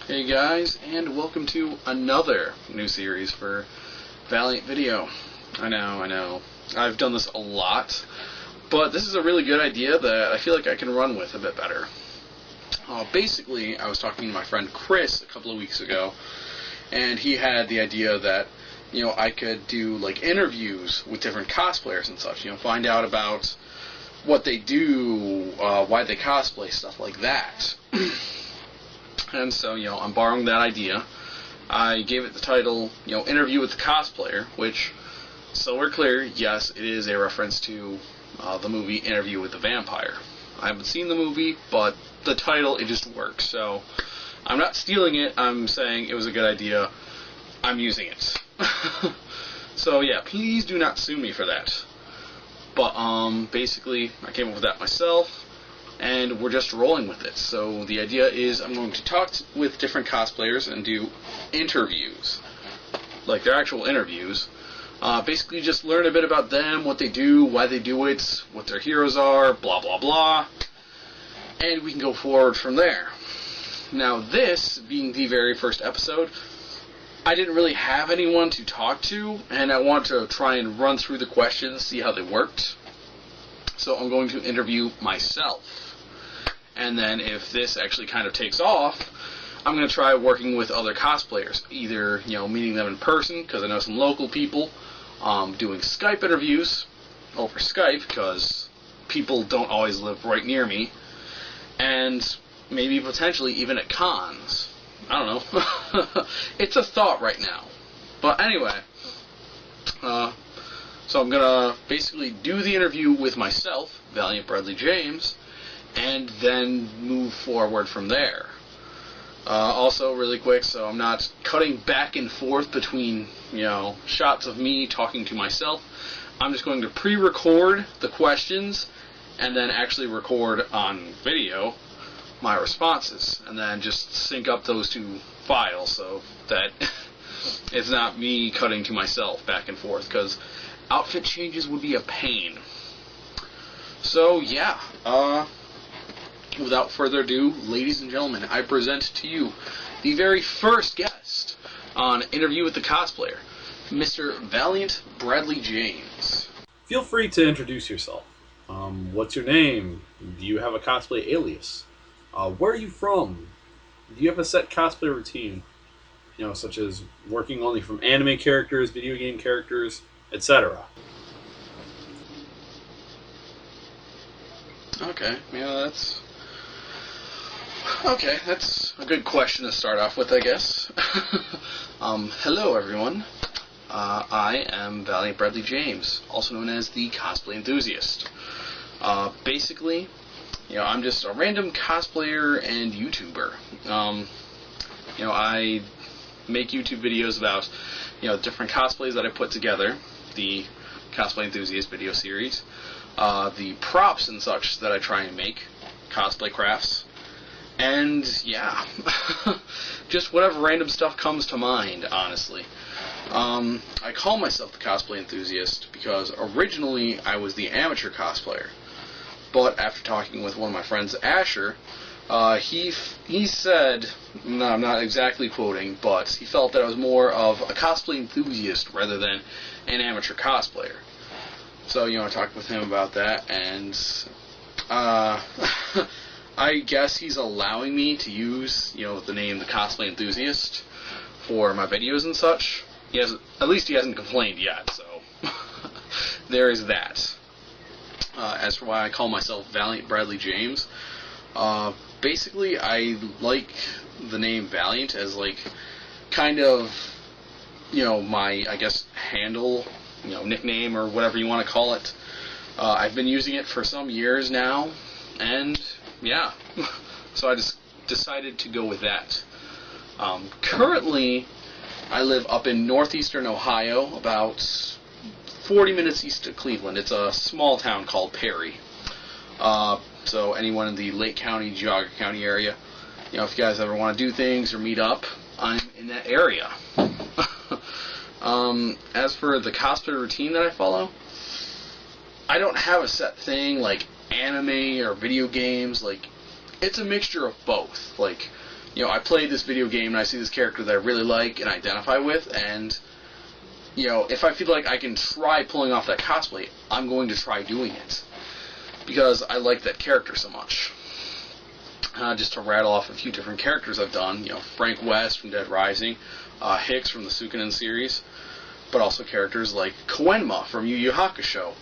Hey guys, and welcome to another new series for Valiant Video. I know. I've done this a lot, but this is a really good idea that I feel like I can run with a bit better. Basically, I was talking to my friend Chris a couple of weeks ago, and he had the idea that, I could do like interviews with different cosplayers and such, find out about what they do, why they cosplay, stuff like that. And so, I'm borrowing that idea. I gave it the title, Interview with the Cosplayer, which, so we're clear, yes, it is a reference to the movie Interview with the Vampire. I haven't seen the movie, but the title, it just works. So, I'm not stealing it, I'm saying it was a good idea. I'm using it. So, yeah, please do not sue me for that. But, basically, I came up with that myself, and we're just rolling with it. So the idea is I'm going to talk with different cosplayers and do interviews, like their actual interviews. Basically just learn a bit about them, what they do, why they do it, what their heroes are, blah blah blah, and we can go forward from there. Now this being the very first episode, I didn't really have anyone to talk to, and I want to try and run through the questions, see how they worked. So I'm going to interview myself. And then if this actually kind of takes off, I'm going to try working with other cosplayers. Either, meeting them in person, because I know some local people, doing Skype interviews over Skype, because people don't always live right near me, and maybe potentially even at cons. I don't know. It's a thought right now. But anyway, so I'm going to basically do the interview with myself, Valiant Bradley James, and then move forward from there. Also, really quick, so I'm not cutting back and forth between, shots of me talking to myself. I'm just going to pre-record the questions and then actually record on video my responses, and then just sync up those two files so that it's not me cutting to myself back and forth, because outfit changes would be a pain. So, yeah, without further ado, ladies and gentlemen, I present to you the very first guest on Interview with the Cosplayer, Mr. Valiant Bradley James. Feel free to introduce yourself. What's your name? Do you have a cosplay alias? Where are you from? Do you have a set cosplay routine? Such as working only from anime characters, video game characters, etc. Okay, that's a good question to start off with, I guess. Hello, everyone. I am Valiant Bradley James, also known as the Cosplay Enthusiast. Basically, I'm just a random cosplayer and YouTuber. I make YouTube videos about, different cosplays that I put together, the Cosplay Enthusiast video series, the props and such that I try and make, cosplay crafts, and yeah, just whatever random stuff comes to mind, honestly. I call myself the Cosplay Enthusiast because originally I was the amateur cosplayer, but after talking with one of my friends, Asher, he said, no, I'm not exactly quoting, but he felt that I was more of a cosplay enthusiast rather than an amateur cosplayer. So, I talked with him about that, and I guess he's allowing me to use, the name the Cosplay Enthusiast for my videos and such. At least he hasn't complained yet, so there is that. As for why I call myself Valiant Bradley James, basically I like the name Valiant as kind of, my, I guess, handle, nickname or whatever you want to call it. I've been using it for some years now, and yeah, so I just decided to go with that. Currently, I live up in northeastern Ohio, about 40 minutes east of Cleveland. It's a small town called Perry. So anyone in the Lake County, Geauga County area, if you guys ever want to do things or meet up, I'm in that area. As for the cosplay routine that I follow, I don't have a set thing like anime or video games. It's a mixture of both. I play this video game and I see this character that I really like and identify with, and if I feel like I can try pulling off that cosplay, I'm going to try doing it because I like that character so much. Just to rattle off a few different characters I've done, Frank West from Dead Rising, Hicks from the Suikoden series, but also characters like Koenma from Yu Yu Hakusho,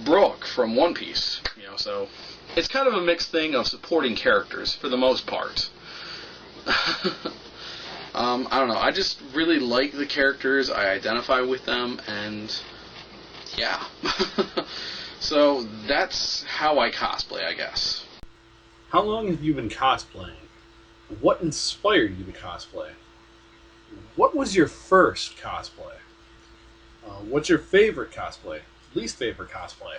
Brooke from One Piece, so it's kind of a mixed thing of supporting characters for the most part. I don't know, I just really like the characters, I identify with them, and yeah. So that's how I cosplay, I guess. How long have you been cosplaying? What inspired you to cosplay? What was your first cosplay? What's your favorite cosplay? Least favorite cosplay?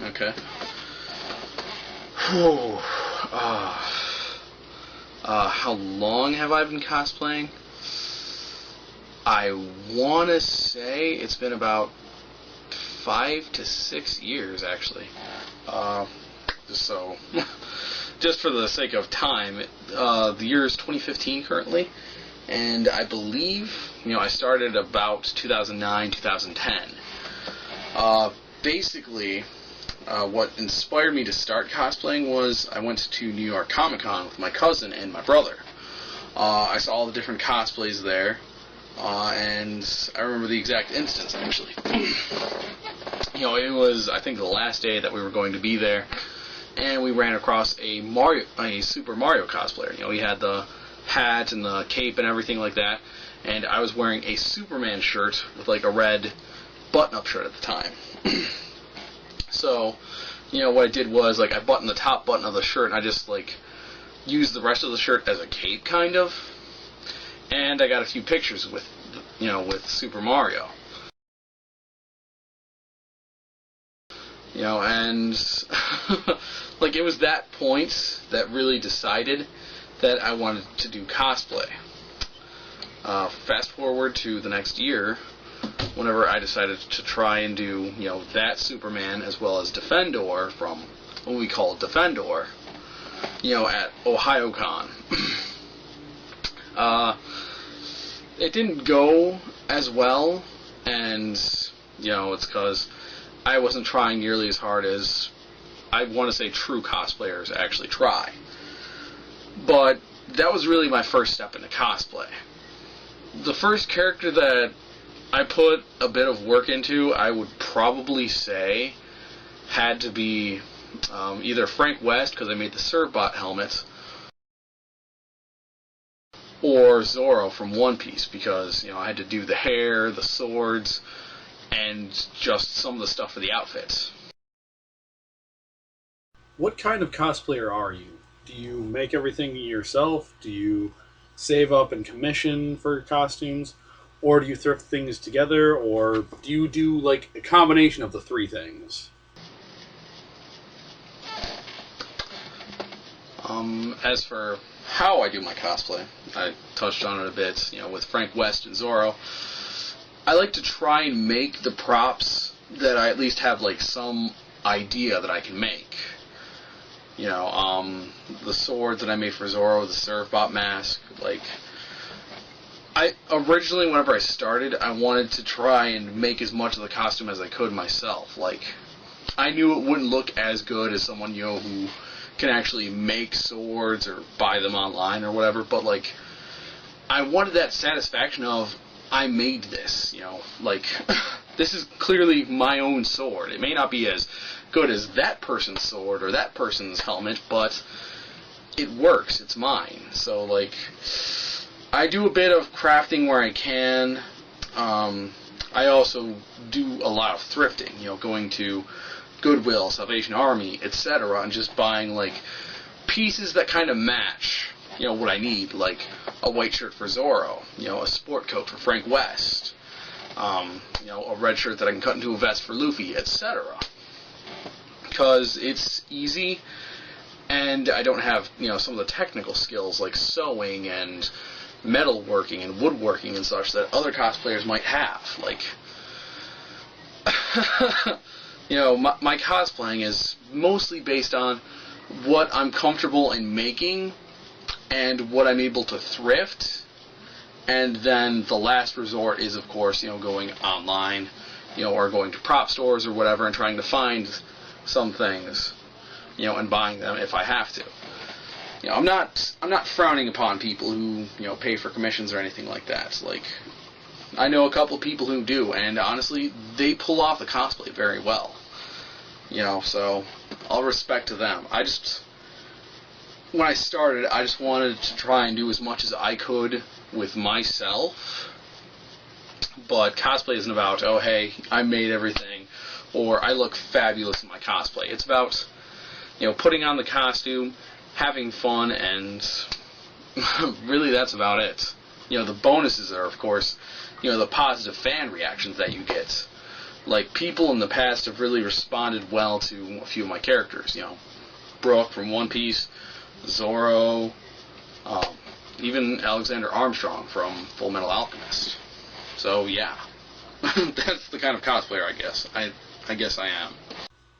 Okay. Whew. How long have I been cosplaying? I want to say it's been about 5 to 6 years, actually. Just for the sake of time, the year is 2015 currently, and I believe, I started about 2009, 2010. Basically, what inspired me to start cosplaying was I went to New York Comic Con with my cousin and my brother. I saw all the different cosplays there, and I remember the exact instance, actually. It was, I think, the last day that we were going to be there, and we ran across a Super Mario cosplayer. He had the hat and the cape and everything like that, and I was wearing a Superman shirt with like a red button-up shirt at the time. So, what I did was, I buttoned the top button of the shirt, and I just, used the rest of the shirt as a cape, kind of. And I got a few pictures with, with Super Mario. And, it was that point that really decided that I wanted to do cosplay. Fast forward to the next year, whenever I decided to try and do, that Superman as well as Defendor from what we call Defendor, at OhioCon. It didn't go as well, and, it's because I wasn't trying nearly as hard as I want to say true cosplayers actually try. But that was really my first step into cosplay. The first character that I put a bit of work into, I would probably say, had to be either Frank West, because I made the Servbot helmet, or Zoro from One Piece, because, I had to do the hair, the swords, and just some of the stuff for the outfits. What kind of cosplayer are you? Do you make everything yourself? Do you save up and commission for costumes? Or do you thrift things together? Or do you do, a combination of the three things? As for how I do my cosplay, I touched on it a bit, with Frank West and Zoro. I like to try and make the props that I at least have, some idea that I can make. The sword that I made for Zoro, the Servbot mask, I originally, whenever I started, I wanted to try and make as much of the costume as I could myself. I knew it wouldn't look as good as someone, who can actually make swords or buy them online or whatever, but, I wanted that satisfaction of, I made this, this is clearly my own sword. It may not be as good as that person's sword or that person's helmet, but it works. It's mine. So, I do a bit of crafting where I can. I also do a lot of thrifting, going to Goodwill, Salvation Army, etc., and just buying, pieces that kind of match, what I need, a white shirt for Zoro, a sport coat for Frank West, a red shirt that I can cut into a vest for Luffy, etc. Because it's easy, and I don't have, some of the technical skills like sewing and metalworking and woodworking and such that other cosplayers might have. My cosplaying is mostly based on, what I'm comfortable in making and what I'm able to thrift. And then the last resort is, of course, going online, or going to prop stores or whatever and trying to find some things, and buying them if I have to. I'm not frowning upon people who, pay for commissions or anything like that. Like, I know a couple of people who do, and honestly, they pull off the cosplay very well. So all respect to them. When I started, I just wanted to try and do as much as I could with myself. But cosplay isn't about, oh, hey, I made everything, or I look fabulous in my cosplay. It's about, putting on the costume, having fun, and really that's about it. The bonuses are, of course, the positive fan reactions that you get. Like, people in the past have really responded well to a few of my characters. Brooke from One Piece, Zoro, even Alexander Armstrong from Full Metal Alchemist. So, yeah. That's the kind of cosplayer I guess. I guess I am.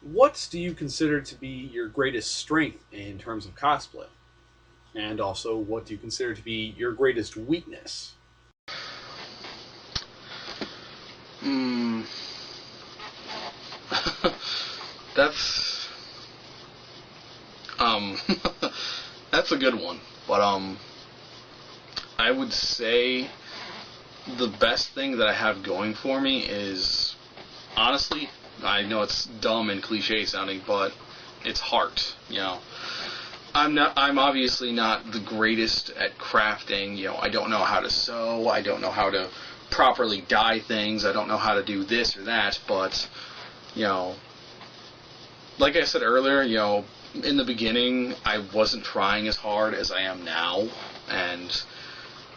What do you consider to be your greatest strength in terms of cosplay? And also, what do you consider to be your greatest weakness? That's that's a good one. But I would say the best thing that I have going for me is, honestly, I know it's dumb and cliche sounding, but it's heart. I'm obviously not the greatest at crafting. I don't know how to sew. I don't know how to properly dye things. I don't know how to do this or that. But like I said earlier, in the beginning, I wasn't trying as hard as I am now, and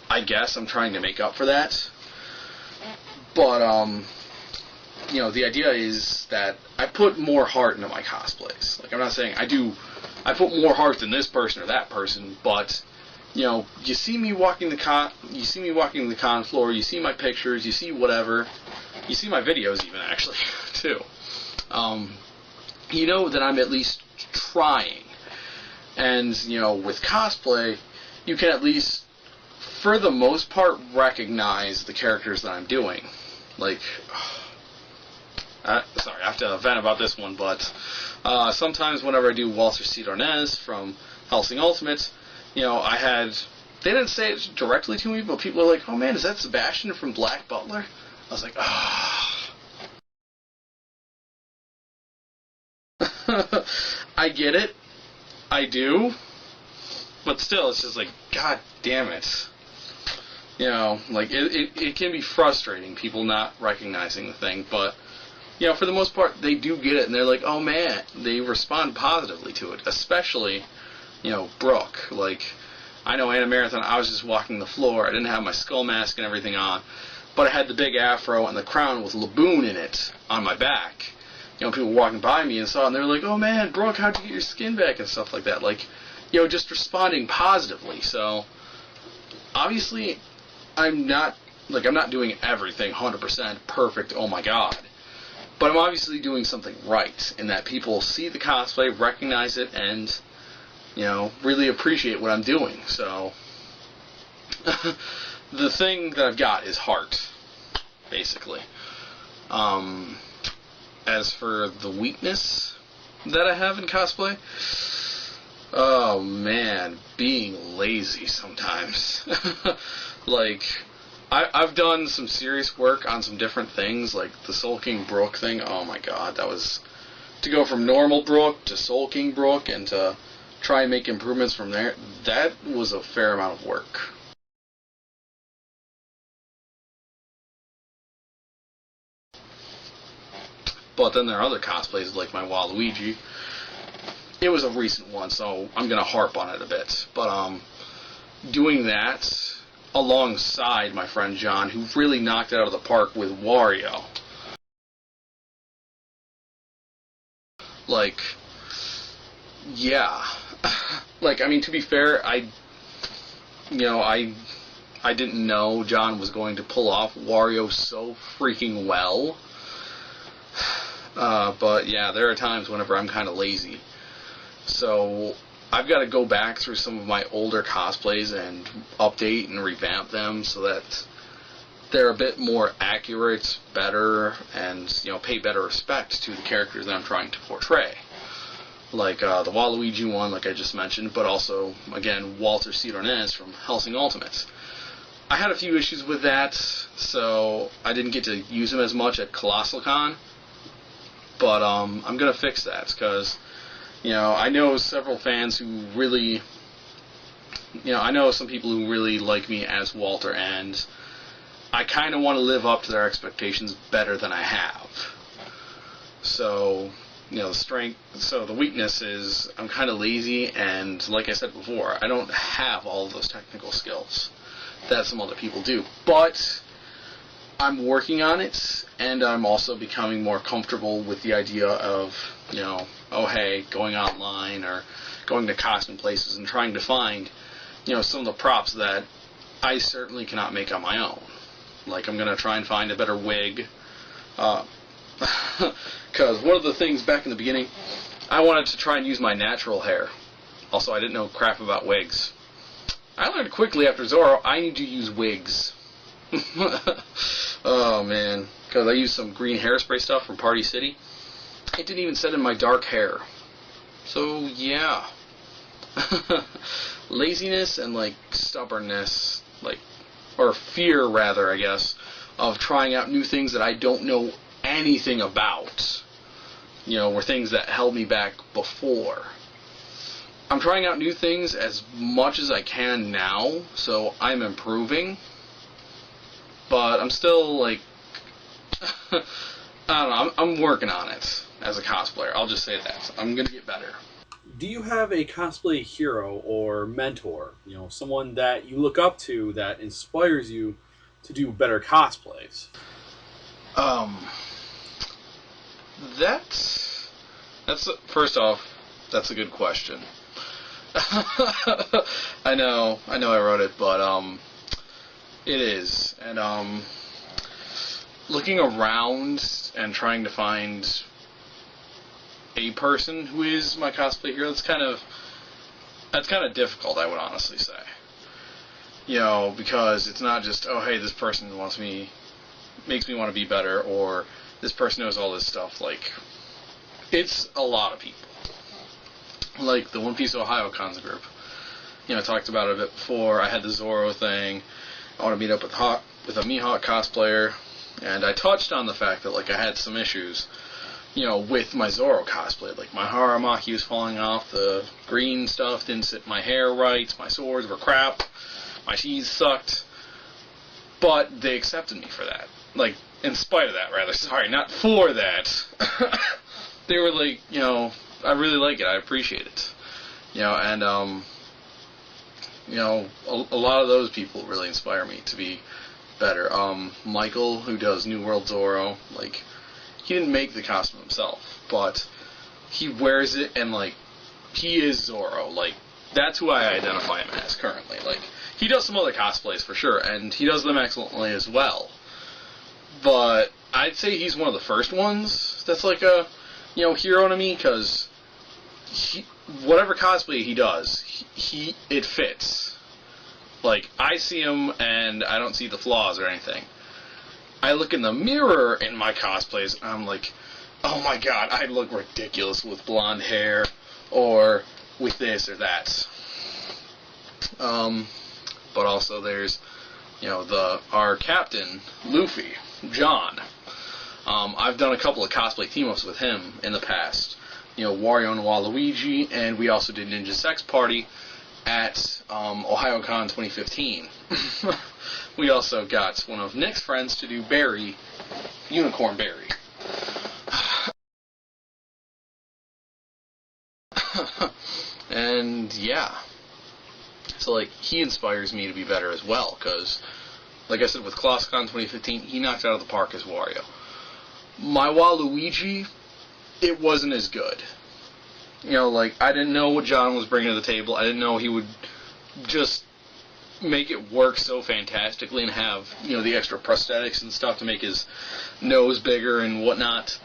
I guess I'm trying to make up for that. But the idea is that I put more heart into my cosplays. Like, I'm not saying I put more heart than this person or that person, but you see me walking the con floor, you see my pictures, you see whatever, you see my videos even, actually, too. You know that I'm at least trying. And, with cosplay, you can at least, for the most part, recognize the characters that I'm doing. Like, sorry, I have to vent about this one, but sometimes whenever I do Walter C. Darnez from Hellsing Ultimate, they didn't say it directly to me, but people are like, oh man, is that Sebastian from Black Butler? I was like, I get it. I do. But still, it's just like, god damn it. It can be frustrating, people not recognizing the thing, but, for the most part, they do get it, and they're like, oh man, they respond positively to it, especially, Brooke. Like, I know Anna Marathon, I was just walking the floor, I didn't have my skull mask and everything on, but I had the big afro and the crown with Laboon in it on my back. People walking by me and saw it, and they were like, oh man, Brooke, how'd you get your skin back and stuff like that. Like, just responding positively. So, obviously, I'm not doing everything 100% perfect, oh my god. But I'm obviously doing something right, in that people see the cosplay, recognize it, and, really appreciate what I'm doing. So, the thing that I've got is heart, basically. As for the weakness that I have in cosplay, oh man, being lazy sometimes. Like, I've done some serious work on some different things, like the Soul King Brooke thing. Oh my god, that was, to go from normal Brooke to Soul King Brooke and to try and make improvements from there, that was a fair amount of work. But then there are other cosplays, like my Waluigi. It was a recent one, so I'm going to harp on it a bit. But doing that alongside my friend John, who really knocked it out of the park with Wario. Like, yeah. Like, I mean, to be fair, I didn't know John was going to pull off Wario so freaking well. But yeah, there are times whenever I'm kind of lazy. So I've got to go back through some of my older cosplays and update and revamp them so that they're a bit more accurate, better, and, you know, pay better respect to the characters that I'm trying to portray. Like the Waluigi one, like I just mentioned, but also, again, Walter Cidornez from Hellsing Ultimate. I had a few issues with that, so I didn't get to use him as much at Colossal Con, but I'm going to fix that, because, you know, I know several fans who really, you know, I know some people who really like me as Walter, and I kind of want to live up to their expectations better than I have. So, you know, the weakness is I'm kind of lazy, and like I said before, I don't have all of those technical skills that some other people do. But I'm working on it, and I'm also becoming more comfortable with the idea of, you know, oh hey, going online or going to costume places and trying to find, you know, some of the props that I certainly cannot make on my own. Like, I'm going to try and find a better wig. Because one of the things back in the beginning, I wanted to try and use my natural hair. Also, I didn't know crap about wigs. I learned quickly after Zorro, I need to use wigs. Oh, man. Because I used some green hairspray stuff from Party City. It didn't even set in my dark hair. So, yeah. Laziness and, like, stubbornness, like, or fear, rather, I guess, of trying out new things that I don't know anything about, you know, were things that held me back before. I'm trying out new things as much as I can now, so I'm improving, but I'm still, like, I don't know, I'm working on it as a cosplayer. I'll just say that. I'm going to get better. Do you have a cosplay hero or mentor? You know, someone that you look up to that inspires you to do better cosplays? That's first off, that's a good question. I know I wrote it, but it is, and looking around and trying to find a person who is my cosplay hero, that's kind of difficult, I would honestly say. You know, because it's not just, oh hey, this person makes me want to be better, or this person knows all this stuff. Like, it's a lot of people. Like the One Piece Ohio Cons group. You know, I talked about it a bit before. I had the Zorro thing. I want to meet up with a Mihawk cosplayer, and I touched on the fact that, like, I had some issues, you know, with my Zorro cosplay. Like, my Haramaki was falling off, the green stuff didn't sit in my hair right, my swords were crap, my cheese sucked, but they accepted me for that. Like, in spite of that, rather. Sorry, not for that. They were like, you know, I really like it, I appreciate it. You know, and, you know, a lot of those people really inspire me to be better. Michael, who does New World Zorro, like, he didn't make the costume himself, but he wears it, and, like, he is Zorro. Like, that's who I identify him as currently. Like, he does some other cosplays for sure, and he does them excellently as well. But I'd say he's one of the first ones that's like a, you know, hero to me, because whatever cosplay he does, it fits. Like, I see him, and I don't see the flaws or anything. I look in the mirror in my cosplays, and I'm like, oh my god, I look ridiculous with blonde hair, or with this or that. But also there's, you know, our captain, Luffy, John. I've done a couple of cosplay team-ups with him in the past. You know, Wario and Waluigi, and we also did Ninja Sex Party at OhioCon 2015. We also got one of Nick's friends to do Barry, Unicorn Barry. And yeah, so like, he inspires me to be better as well, because like I said, with ColossalCon 2015, he knocked it out of the park as Wario. My Waluigi, it wasn't as good. You know, like, I didn't know what John was bringing to the table. I didn't know he would just make it work so fantastically and have, you know, the extra prosthetics and stuff to make his nose bigger and whatnot.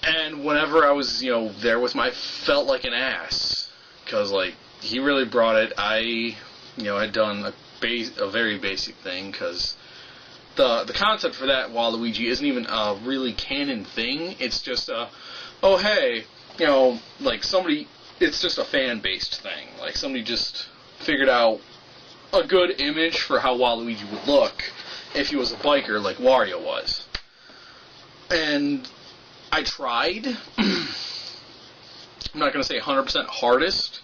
And whenever I was, there with my, felt like an ass. Because, like, he really brought it. I had done a very basic thing, because the concept for that Waluigi isn't even a really canon thing. It's just oh, hey, like, somebody, it's just a fan-based thing. Like, somebody just figured out a good image for how Waluigi would look if he was a biker like Wario was. And I tried. I'm not going to say 100% hardest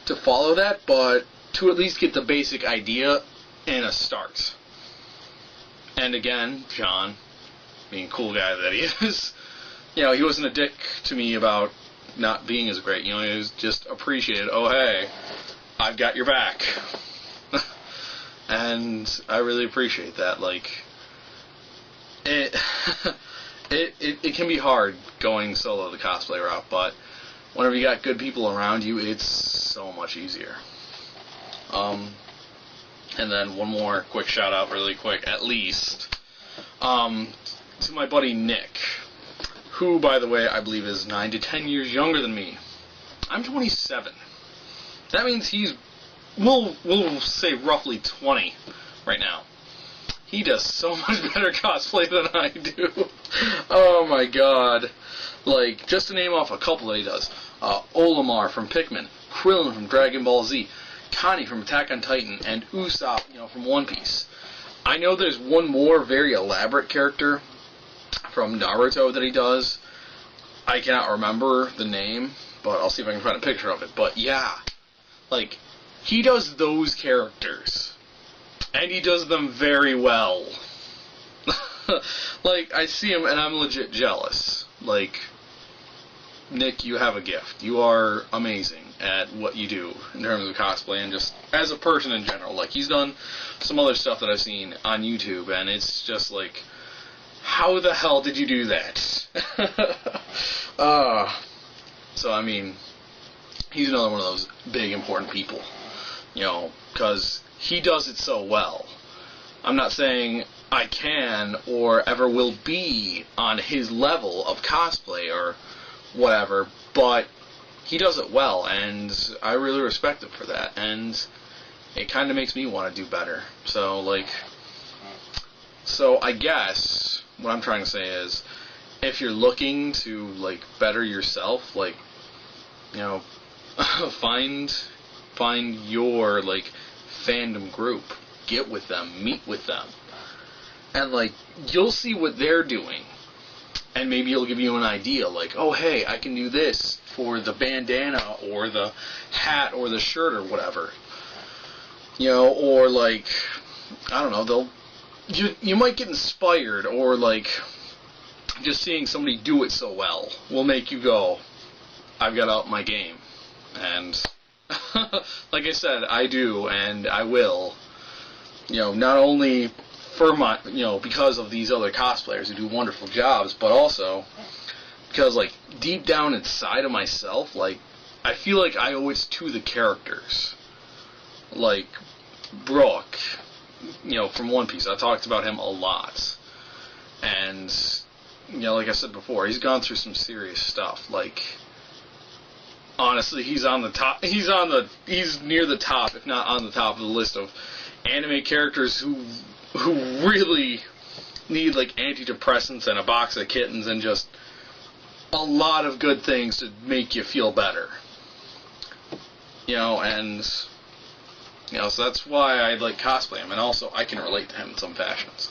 to follow that, but to at least get the basic idea and a start. And again, John, being a cool guy that he is, he wasn't a dick to me about not being as great. He was just appreciated, oh, hey, I've got your back. And I really appreciate that. Like, it can be hard going solo the cosplay route, but whenever you got good people around you, it's so much easier. And then one more quick shout out, really quick, at least, to my buddy Nick, who, by the way, I believe is 9 to 10 years younger than me. I'm 27. That means he's, we'll say roughly 20 right now. He does so much better cosplay than I do. Oh my god. Like, just to name off a couple that he does. Olimar from Pikmin, Krillin from Dragon Ball Z, Connie from Attack on Titan, and Usopp, from One Piece. I know there's one more very elaborate character from Naruto that he does. I cannot remember the name, but I'll see if I can find a picture of it. But yeah, like, he does those characters, and he does them very well. Like, I see him and I'm legit jealous. Like, Nick, you have a gift. You are amazing at what you do in terms of cosplay and just as a person in general. Like, he's done some other stuff that I've seen on YouTube, and it's just like, how the hell did you do that? So, I mean, he's another one of those big, important people, because he does it so well. I'm not saying I can or ever will be on his level of cosplay or whatever, but he does it well, and I really respect him for that, and it kind of makes me want to do better. So I guess what I'm trying to say is, if you're looking to, like, better yourself, like, find your, like, fandom group, get with them, meet with them, and, like, you'll see what they're doing, and maybe it'll give you an idea, like, oh, hey, I can do this for the bandana, or the hat, or the shirt, or whatever, or, like, I don't know, you might get inspired, or, like, just seeing somebody do it so well will make you go, I've got to up my game. And like I said, I do, and I will. Not only for my, because of these other cosplayers who do wonderful jobs, but also because, like, deep down inside of myself, like, I feel like I owe it to the characters. Like, Brooke, from One Piece, I talked about him a lot. And, like I said before, he's gone through some serious stuff. Like, honestly, he's on the top. He's near the top, if not on the top of the list of anime characters who really need, like, antidepressants and a box of kittens and just a lot of good things to make you feel better. So that's why I like cosplay him, and also I can relate to him in some fashions.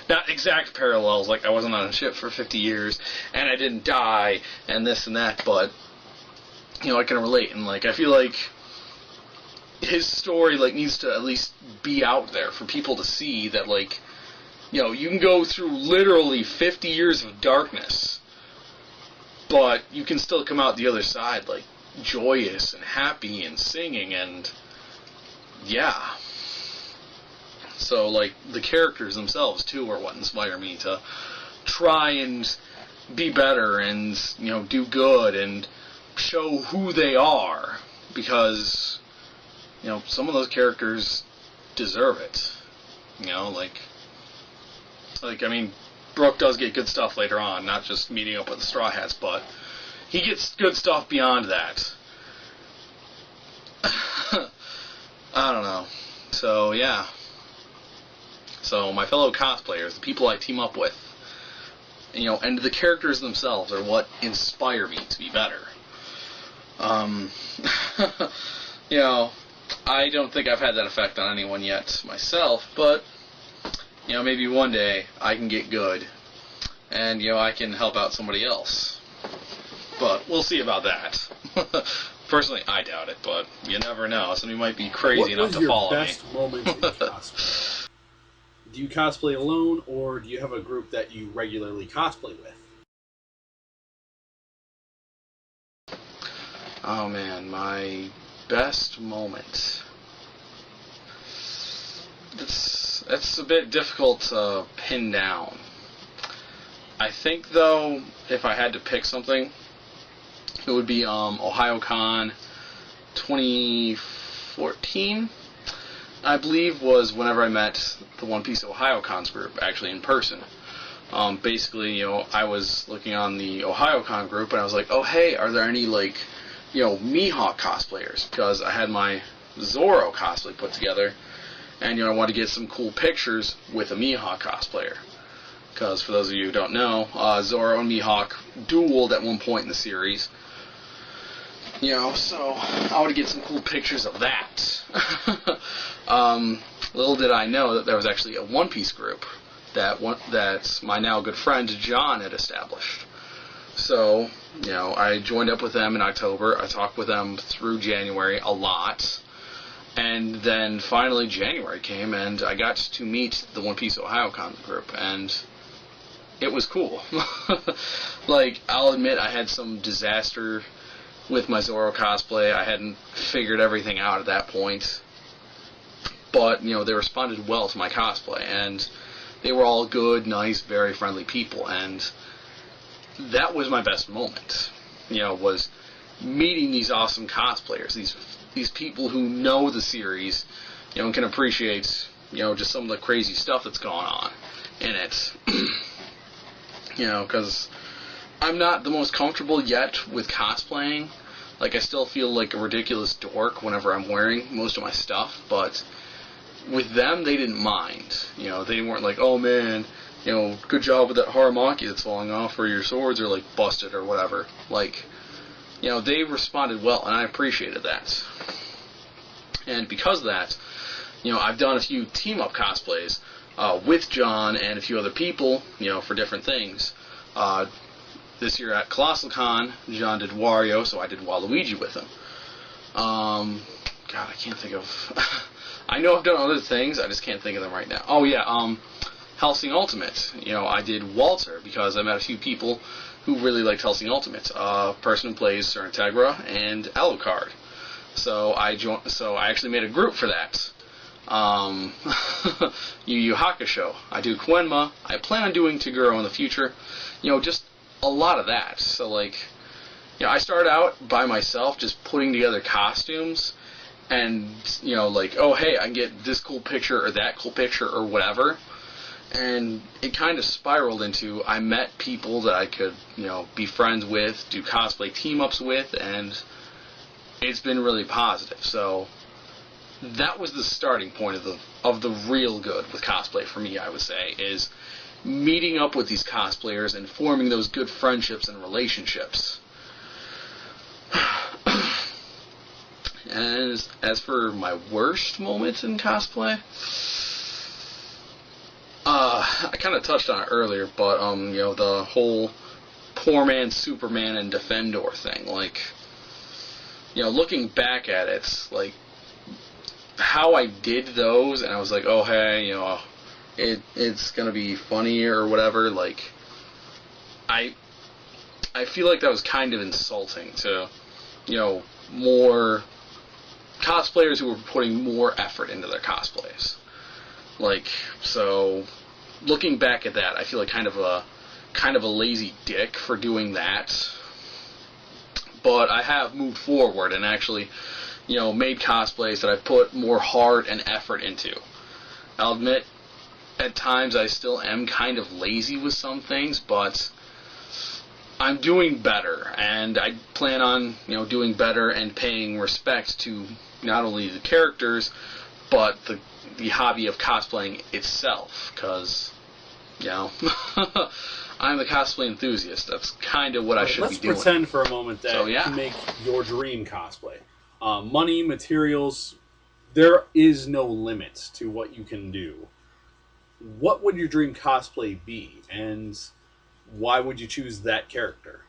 Not exact parallels, like I wasn't on a ship for 50 years, and I didn't die, and this and that, but, I can relate, and, like, I feel like his story, like, needs to at least be out there for people to see that, like, you can go through literally 50 years of darkness, but you can still come out the other side, like, joyous and happy and singing, and yeah. So, like, the characters themselves, too, are what inspire me to try and be better and, do good and show who they are, because, some of those characters deserve it. I mean, Brooke does get good stuff later on, not just meeting up with the Straw Hats, but he gets good stuff beyond that. I don't know. So, yeah. So, my fellow cosplayers, the people I team up with, and the characters themselves are what inspire me to be better. I don't think I've had that effect on anyone yet myself, but, maybe one day I can get good, and, I can help out somebody else. But we'll see about that. Personally, I doubt it, but you never know. Somebody might be crazy enough to follow me. What was your best moment in cosplay? Do you cosplay alone, or do you have a group that you regularly cosplay with? Oh man, my best moment. It's a bit difficult to pin down. I think, though, if I had to pick something, it would be OhioCon 2014, I believe, was whenever I met the One Piece OhioCons group, actually in person. Basically, I was looking on the OhioCon group, and I was like, oh, hey, are there any, Mihawk cosplayers? Because I had my Zoro cosplay put together, and, I wanted to get some cool pictures with a Mihawk cosplayer. Because, for those of you who don't know, Zoro and Mihawk dueled at one point in the series. So I want to get some cool pictures of that. Little did I know that there was actually a One Piece group that my now good friend John had established. So, I joined up with them in October. I talked with them through January a lot. And then finally January came, and I got to meet the One Piece OhioCon group, and it was cool. I'll admit I had some disaster with my Zoro cosplay. I hadn't figured everything out at that point. But, they responded well to my cosplay, and they were all good, nice, very friendly people, and that was my best moment, was meeting these awesome cosplayers, these people who know the series, and can appreciate, just some of the crazy stuff that's going on in it. Because I'm not the most comfortable yet with cosplaying. I still feel like a ridiculous dork whenever I'm wearing most of my stuff, but with them, they didn't mind. They weren't like, oh man, good job with that haramaki that's falling off, or your swords are, busted or whatever. They responded well, and I appreciated that. And because of that, I've done a few team-up cosplays with John and a few other people, for different things. This year at Colossal Con, John did Wario, so I did Waluigi with him. God, I can't think of... I know I've done other things, I just can't think of them right now. Oh yeah, Hellsing Ultimate. I did Walter, because I met a few people who really liked Hellsing Ultimate. A person who plays Sir Integra and Alucard. So I actually made a group for that. Yu Yu Hakusho. I do Koenma. I plan on doing Toguro in the future. Just a lot of that. So, I started out by myself just putting together costumes and, oh, hey, I can get this cool picture or that cool picture or whatever. And it kind of spiraled into I met people that I could, be friends with, do cosplay team-ups with, and it's been really positive. So that was the starting point of the real good with cosplay for me, I would say, is meeting up with these cosplayers and forming those good friendships and relationships. And as for my worst moment in cosplay, I kind of touched on it earlier, but the whole poor man Superman and Defendor thing, looking back at it, how I did those, and I was like, oh hey, it's gonna be funny or whatever. I feel like that was kind of insulting to, more cosplayers who were putting more effort into their cosplays. So looking back at that, I feel like kind of a lazy dick for doing that. But I have moved forward and actually, made cosplays that I put more heart and effort into. I'll admit, at times I still am kind of lazy with some things, but I'm doing better, and I plan on, doing better and paying respect to not only the characters, but the hobby of cosplaying itself, because, I'm a cosplay enthusiast. That's kind of what I should be doing. Let's pretend for a moment that you make your dream cosplay. Money, materials, there is no limit to what you can do. What would your dream cosplay be, and why would you choose that character?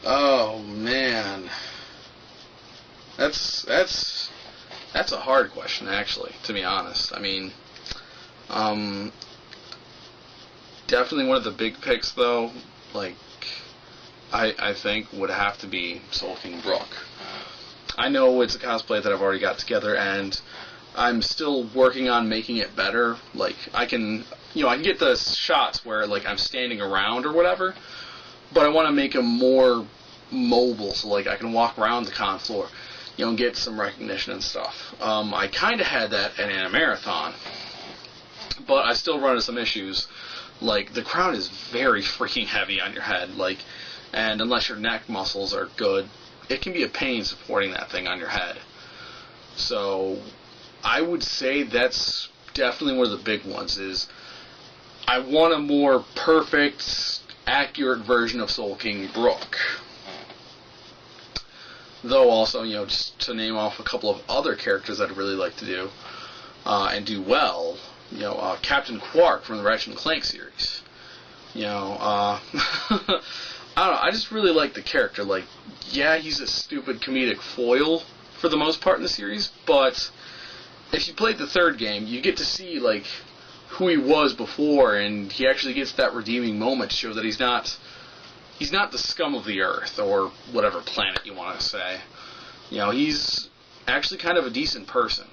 Oh man, that's a hard question, actually. To be honest, I mean, definitely one of the big picks, though. Like, I think would have to be Sulking Brook. I know it's a cosplay that I've already got together, and I'm still working on making it better. Like, I can get the shots where, like, I'm standing around or whatever, but I want to make him more mobile, so, like, I can walk around the con floor, and get some recognition and stuff. I kind of had that at Animarathon, but I still run into some issues. Like, the crown is very freaking heavy on your head, like, and unless your neck muscles are good, it can be a pain supporting that thing on your head. So I would say that's definitely one of the big ones, is I want a more perfect, accurate version of Sulking Brook. Though also, just to name off a couple of other characters that I'd really like to do, and do well, Captain Quark from the Ratchet and Clank series. I don't know, I just really like the character. Like, yeah, he's a stupid comedic foil for the most part in the series, but if you played the third game, you get to see, like, who he was before, and he actually gets that redeeming moment to show that he's not the scum of the earth, or whatever planet you want to say. He's actually kind of a decent person.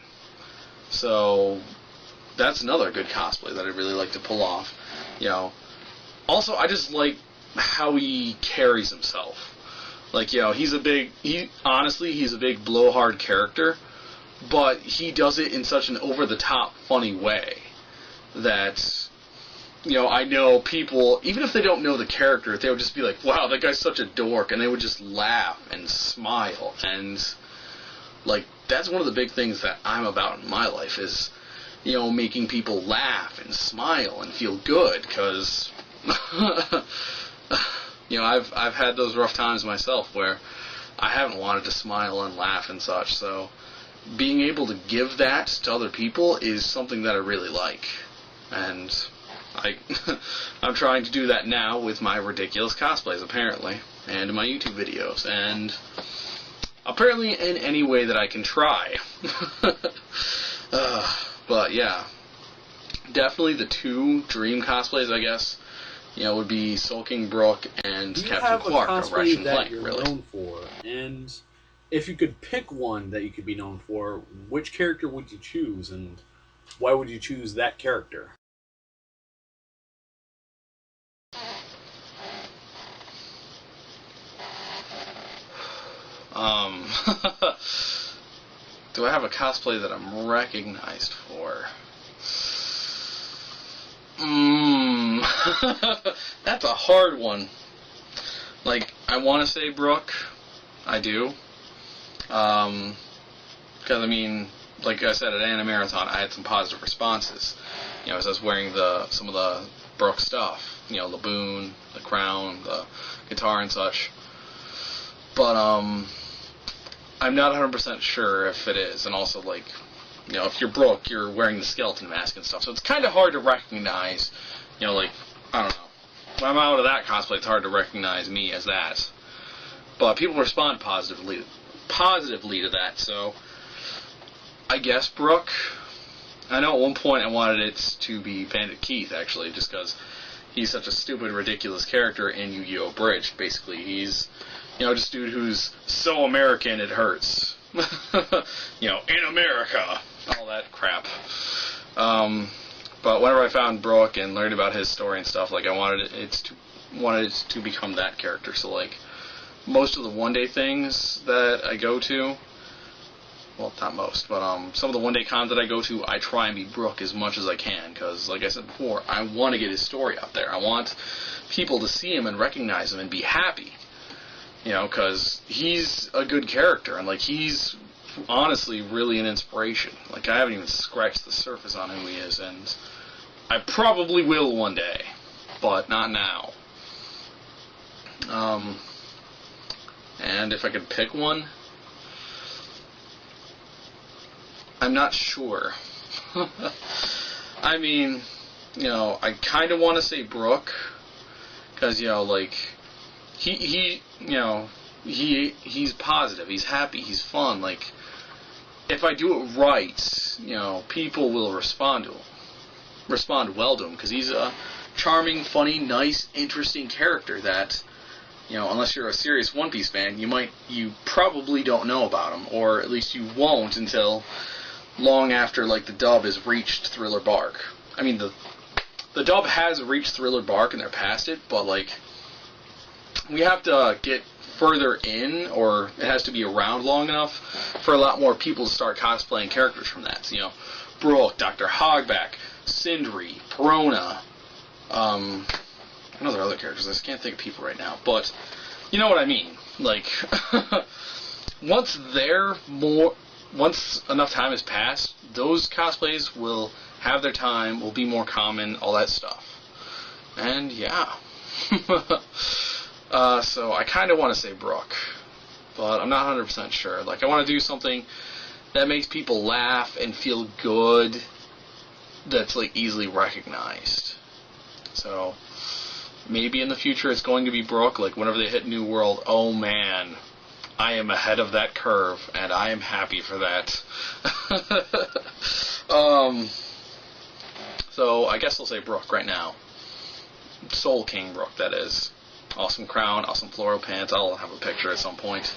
So that's another good cosplay that I'd really like to pull off. Also, I just like how he carries himself. Like, he's a big blowhard character, but he does it in such an over-the-top, funny way that, I know people, even if they don't know the character, they would just be like, wow, that guy's such a dork, and they would just laugh and smile, and, like, that's one of the big things that I'm about in my life, is, making people laugh and smile and feel good, because, I've had those rough times myself where I haven't wanted to smile and laugh and such, so being able to give that to other people is something that I really like, and I'm trying to do that now with my ridiculous cosplays, apparently, and my YouTube videos, and apparently in any way that I can try. But yeah, definitely the two dream cosplays, I guess, would be Sulking Brook and Captain Quark of Ratchet and Clank, really. Known for, and if you could pick one that you could be known for, which character would you choose, and why would you choose that character? Do I have a cosplay that I'm recognized for? That's a hard one. Like, I want to say Brooke. I do. Because, I mean, like I said, at Animarathon, I had some positive responses. As I was wearing some of the Brooke stuff. The boon, the crown, the guitar and such. But, I'm not 100% sure if it is. And also, like, if you're Brooke, you're wearing the skeleton mask and stuff. So it's kind of hard to recognize, like, I don't know. When I'm out of that cosplay, it's hard to recognize me as that. But people respond positively to that, so I guess Brooke. I know at one point I wanted it to be Bandit Keith, actually, just because he's such a stupid, ridiculous character in Yu-Gi-Oh! Bridge. Basically, he's, just a dude who's so American it hurts. In America, all that crap. But whenever I found Brooke and learned about his story and stuff, like, I wanted it to become that character. So, like, most of the one-day things that I go to, well, not most, but some of the one-day cons that I go to, I try and be Brooke as much as I can, because, like I said before, I want to get his story out there. I want people to see him and recognize him and be happy, you know, because he's a good character, and, like, he's honestly really an inspiration. Like, I haven't even scratched the surface on who he is, and I probably will one day, but not now. And if I could pick one, I'm not sure. I mean, you know, I kind of want to say Brooke, because, you know, like, he's positive, he's happy, he's fun. Like, if I do it right, you know, people will respond well to him, because he's a charming, funny, nice, interesting character that, you know, unless you're a serious One Piece fan, you probably don't know about him, or at least you won't until long after, like, the dub has reached Thriller Bark. I mean, the dub has reached Thriller Bark and they're past it, but, like, we have to get further in, or it has to be around long enough for a lot more people to start cosplaying characters from that. So, you know, Brooke, Dr. Hogback, Sindri, Perona, I know there are other characters, I just can't think of people right now, but you know what I mean. Like, once enough time has passed, those cosplays will have their time, will be more common, all that stuff. And yeah. So I kind of want to say Brooke, but I'm not 100% sure. Like, I want to do something that makes people laugh and feel good, that's, like, easily recognized. So maybe in the future it's going to be Brooke. Like, whenever they hit New World, oh man, I am ahead of that curve, and I am happy for that. So I guess I'll say Brooke right now. Soul King Brooke, that is. Awesome crown, awesome floral pants. I'll have a picture at some point.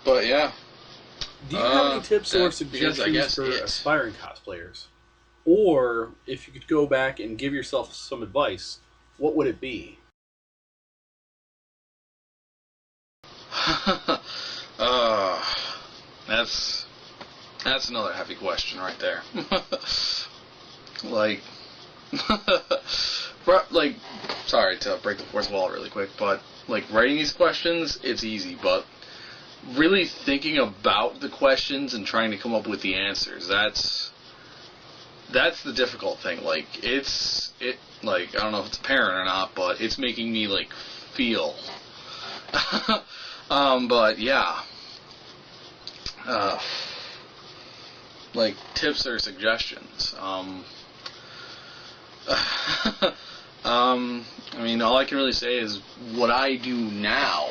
But yeah. Do you have any tips or suggestions for aspiring cosplayers? Or, if you could go back and give yourself some advice, what would it be? That's another heavy question right there. Like, sorry to break the fourth wall really quick, but, like, writing these questions, it's easy, but really thinking about the questions and trying to come up with the answers, that's the difficult thing. Like, like, I don't know if it's apparent or not, but it's making me, like, feel. But yeah. Like, tips or suggestions. I mean, all I can really say is what I do now,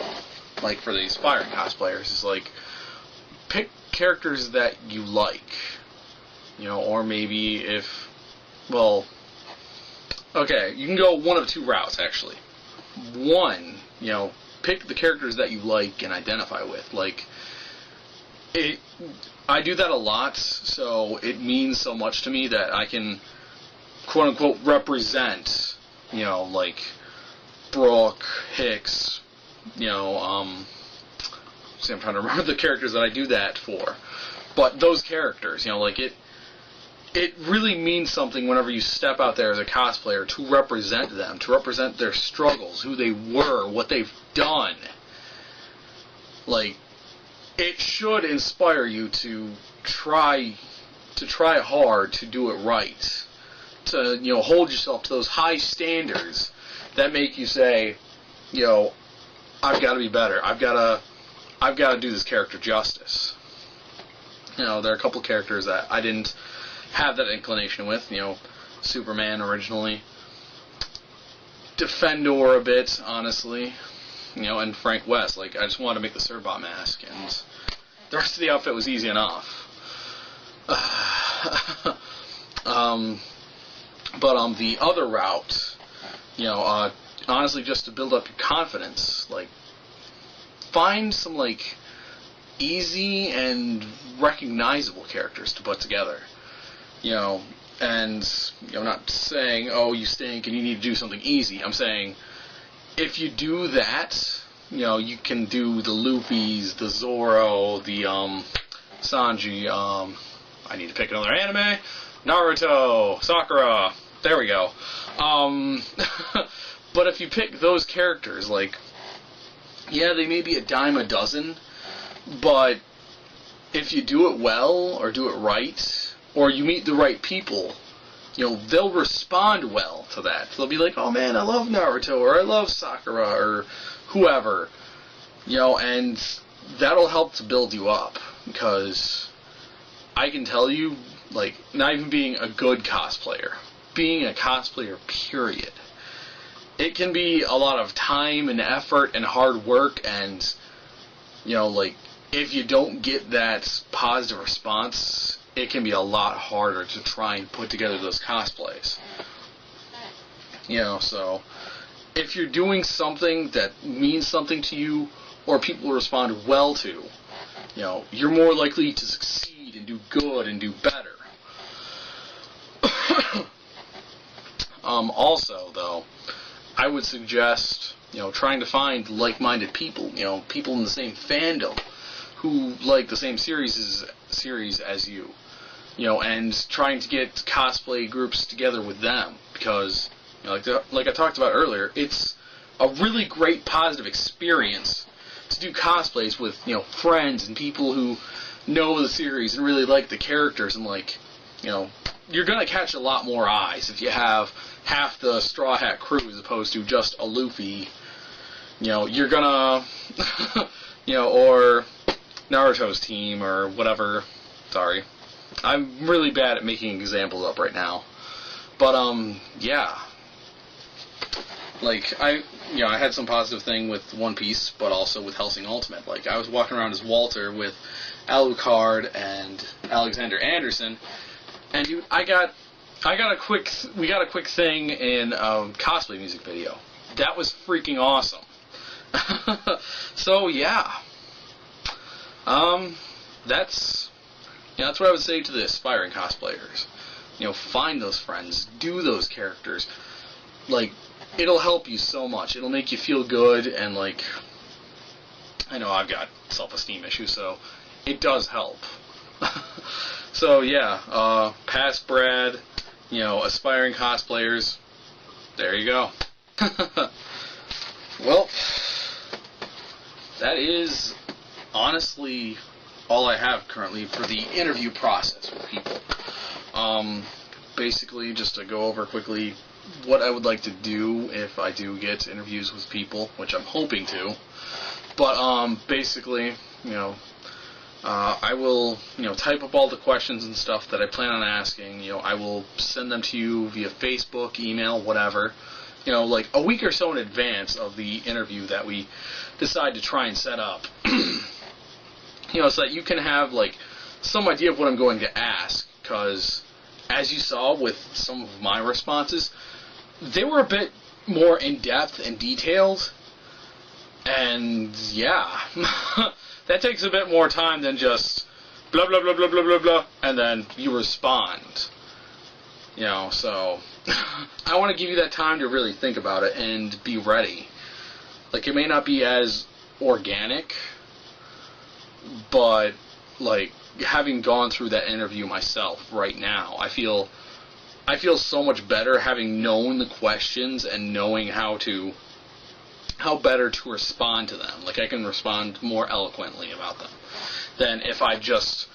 like, for the aspiring cosplayers, is, like, pick characters that you like. You know, or maybe okay, you can go one of two routes, actually. One, you know, pick the characters that you like and identify with. Like, I do that a lot, so it means so much to me that I can, quote-unquote, represent, you know, like, Brooke, Hicks, you know, see, I'm trying to remember the characters that I do that for. But those characters, you know, like, it really means something whenever you step out there as a cosplayer to represent them, to represent their struggles, who they were, what they've done. Like, it should inspire you to try hard to do it right, to, you know, hold yourself to those high standards that make you say, you know, I've got to be better. I've got to do this character justice. You know, there are a couple characters that I didn't have that inclination with. You know, Superman originally, Defendor a bit, honestly. You know, and Frank West. Like, I just wanted to make the Cerbot mask, and the rest of the outfit was easy enough. But the other route, you know, honestly, just to build up your confidence, like, find some, like, easy and recognizable characters to put together. You know, and, you know, I'm not saying, oh, you stink and you need to do something easy. I'm saying, if you do that, you can do the Luffy's, the Zoro, the Sanji. I need to pick another anime. Naruto, Sakura. There we go. But if you pick those characters, like, yeah, they may be a dime a dozen, but if you do it well or do it right, or you meet the right people, they'll respond well to that. They'll be like, oh man, I love Naruto, or I love Sakura, or whoever, and that'll help to build you up, because I can tell you, like, not even being a good cosplayer, being a cosplayer, period, it can be a lot of time and effort and hard work, and, like, if you don't get that positive response, it can be a lot harder to try and put together those cosplays. So if you're doing something that means something to you, or people respond well to, you're more likely to succeed and do good and do better. Also, though, I would suggest, trying to find like-minded people, people in the same fandom who like the same series as you, and trying to get cosplay groups together with them, because, like I talked about earlier, it's a really great positive experience to do cosplays with, friends and people who know the series and really like the characters, and, like, you're going to catch a lot more eyes if you have half the Straw Hat crew as opposed to just a Luffy. You're gonna, or Naruto's team, or whatever. Sorry. I'm really bad at making examples up right now. But, yeah. Like, I had some positive thing with One Piece, but also with Hellsing Ultimate. Like, I was walking around as Walter with Alucard and Alexander Anderson, and dude, we got a quick thing in a cosplay music video. That was freaking awesome. So yeah, that's what I would say to the aspiring cosplayers. Find those friends, do those characters. Like, it'll help you so much. It'll make you feel good, and, like, I know I've got self-esteem issues, so it does help. So yeah, past Brad, aspiring cosplayers, there you go. Well, that is honestly all I have currently for the interview process with people. Basically, just to go over quickly what I would like to do if I do get interviews with people, which I'm hoping to. But basically, I will, type up all the questions and stuff that I plan on asking. I will send them to you via Facebook, email, whatever. Like a week or so in advance of the interview that we decide to try and set up. So that you can have, like, some idea of what I'm going to ask. Because, as you saw with some of my responses, they were a bit more in-depth and detailed. And, yeah. That takes a bit more time than just blah, blah, blah, blah, blah, blah, blah, and then you respond. So I want to give you that time to really think about it and be ready. Like, it may not be as organic, but, like, having gone through that interview myself right now, I feel so much better having known the questions and knowing how better to respond to them. Like, I can respond more eloquently about them than if I just,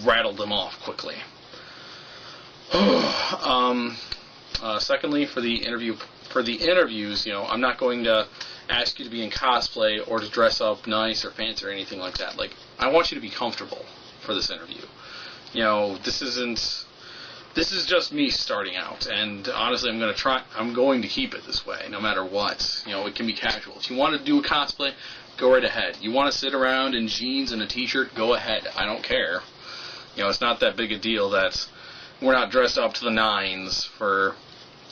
rattled them off quickly. Secondly, for the interviews, I'm not going to ask you to be in cosplay or to dress up nice or fancy or anything like that. Like, I want you to be comfortable for this interview. This is just me starting out, and honestly, I'm going to keep it this way, no matter what. It can be casual. If you want to do a cosplay, go right ahead. You want to sit around in jeans and a t-shirt, go ahead. I don't care. It's not that big a deal that we're not dressed up to the nines for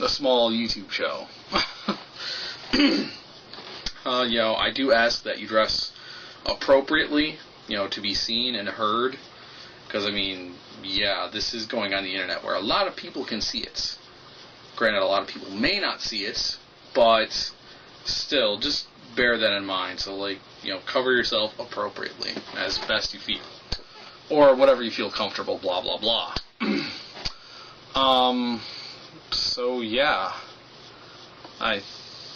a small YouTube show. I do ask that you dress appropriately, to be seen and heard. Because, this is going on the internet where a lot of people can see it. Granted, a lot of people may not see it, but still, just bear that in mind. So, like, you know, cover yourself appropriately as best you feel. Or whatever you feel comfortable, blah, blah, blah. So, yeah. I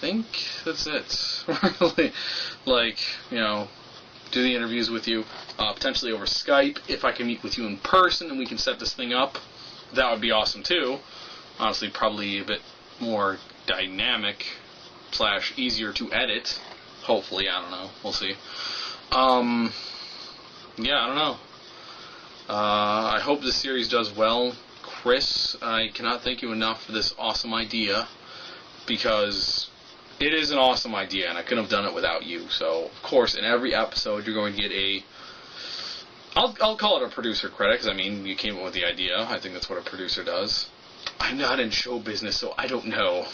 think that's it. Really. Like, you know, do the interviews with you, potentially over Skype. If I can meet with you in person and we can set this thing up, that would be awesome too. Honestly, probably a bit more dynamic / easier to edit. Hopefully, I don't know. We'll see. Yeah, I don't know. I hope this series does well. Chris, I cannot thank you enough for this awesome idea, because it is an awesome idea, and I couldn't have done it without you. So, of course, in every episode, you're going to get a... I'll call it a producer credit, because, I mean, you came up with the idea. I think that's what a producer does. I'm not in show business, so I don't know.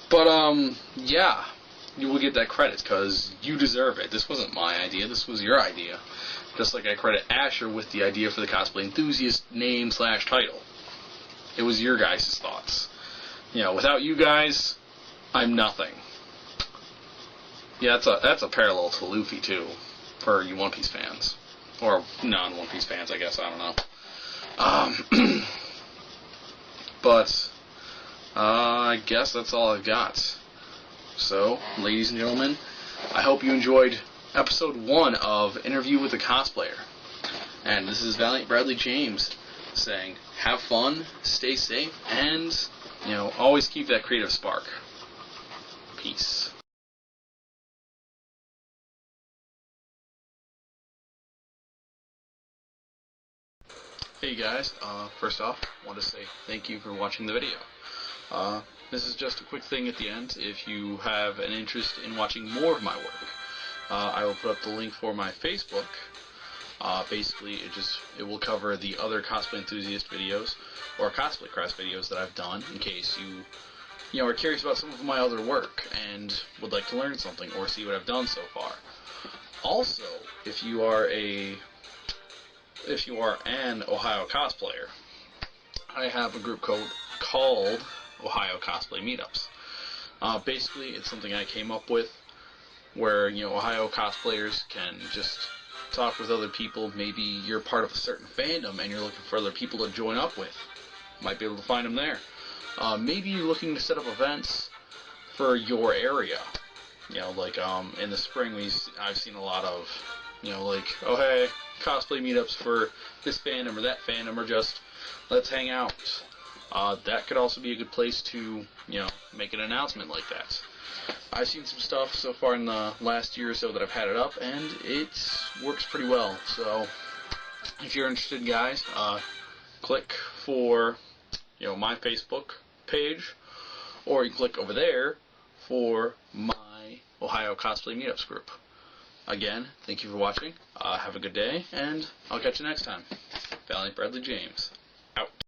But, yeah, you will get that credit, because you deserve it. This wasn't my idea. This was your idea. Just like I credit Asher with the idea for the Cosplay Enthusiast name / title. It was your guys' thoughts. You know, without you guys, I'm nothing. Yeah, that's a parallel to Luffy, too, for you One Piece fans. Or non-One Piece fans, I guess, I don't know. But, I guess that's all I've got. So, ladies and gentlemen, I hope you enjoyed episode 1 of Interview with a Cosplayer. And this is Valiant Bradley James saying, have fun, stay safe, and, you know, always keep that creative spark. Peace. Hey guys, first off, I want to say thank you for watching the video. This is just a quick thing at the end. If you have an interest in watching more of my work, I will put up the link for my Facebook. Basically, it will cover the other cosplay enthusiast videos or cosplay craft videos that I've done, in case you know, are curious about some of my other work and would like to learn something or see what I've done so far. Also, if you are an Ohio cosplayer, I have a group called Ohio Cosplay Meetups. Basically, it's something I came up with where, you know, Ohio cosplayers can just talk with other people. Maybe you're part of a certain fandom and you're looking for other people to join up with. Might be able to find them there. Maybe you're looking to set up events for your area. You know, like in the spring I've seen a lot of, you know, like, oh hey, cosplay meetups for this fandom or that fandom, or just let's hang out. That could also be a good place to, you know, make an announcement like that. I've seen some stuff so far in the last year or so that I've had it up, and it works pretty well. So, if you're interested, guys, click for, you know, my Facebook page, or you can click over there for my Ohio Cosplay Meetups group. Again, thank you for watching. Have a good day, and I'll catch you next time. Valiant Bradley James, out.